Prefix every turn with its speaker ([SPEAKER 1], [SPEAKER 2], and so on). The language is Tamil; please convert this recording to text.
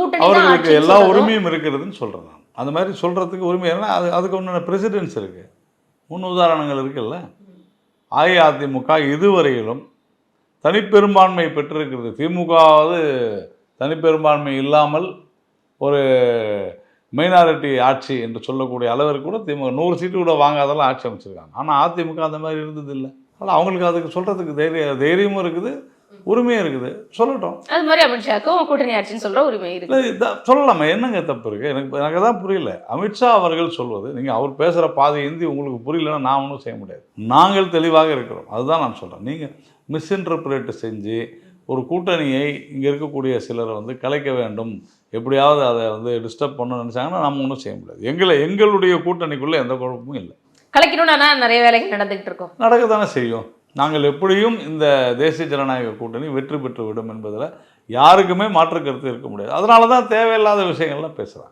[SPEAKER 1] கூட்டணி தான்
[SPEAKER 2] அவர்களுக்கு
[SPEAKER 1] ஆட்சின்னு
[SPEAKER 2] எல்லா
[SPEAKER 1] சொல்றதும்
[SPEAKER 2] உரிமையும் இருக்கிறதுன்னு சொல்கிறேன் நான். அந்த மாதிரி சொல்கிறதுக்கு உரிமை ஏன்னா அதுக்கு ஒன்றான பிரசிடென்ஸ் இருக்குது, முன் உதாரணங்கள் இருக்குல்ல. அஇஅதிமுக இதுவரையிலும் தனிப்பெரும்பான்மை பெற்றிருக்கிறது. திமுகவாவது தனிப்பெரும்பான்மை இல்லாமல் ஒரு மைனாரிட்டி ஆட்சி என்று சொல்லக்கூடிய அளவிற்கு கூட திமுக 100 சீட்டு கூட வாங்காதெல்லாம் ஆட்சி அமைச்சிருக்காங்க. ஆனால் அதிமுக அந்த மாதிரி இருந்ததில்லை. ஆனால் அவங்களுக்கு அதுக்கு சொல்கிறதுக்கு தைரியமும் இருக்குது, உரிமையும் இருக்குது, சொல்லட்டும்.
[SPEAKER 1] அது மாதிரி அமித்ஷாக்கும் கூட்டணி ஆட்சின்னு சொல்ற உரிமை இருக்கு.
[SPEAKER 2] இல்லை சொல்லலாமா, என்னங்க தப்பு இருக்குது? எனக்கு தான் புரியல. அமித்ஷா அவர்கள் சொல்வது, நீங்கள் அவர் பேசுகிற பாதி ஹிந்தி உங்களுக்கு புரியலன்னா நான் ஒன்றும் செய்ய முடியாது. நாங்கள் தெளிவாக இருக்கிறோம், அதுதான் நான் சொல்கிறேன். நீங்கள் மிஸ்இன்டர்பிரேட் செஞ்சு ஒரு கூட்டணியை இங்கே இருக்கக்கூடிய சிலரை கலைக்க வேண்டும், எப்படியாவது அதை டிஸ்டர்ப் பண்ணணும்னு நினச்சாங்கன்னா நம்ம ஒன்றும் செய்ய முடியாது. எங்களுடைய கூட்டணிக்குள்ளே எந்த குழப்பமும் இல்லை.
[SPEAKER 1] கலைக்கணும்னா நிறைய வேலைகள் நடந்துகிட்டு இருக்கோம்,
[SPEAKER 2] நடக்க தானே செய்யும். நாங்கள் எப்படியும் இந்த தேசிய ஜனநாயக கூட்டணி வெற்றி பெற்று விடும் என்பதில் யாருக்குமே மாற்று கருத்து இருக்க முடியாது. அதனால தான் தேவையில்லாத விஷயங்கள்லாம் பேசுகிறாங்க.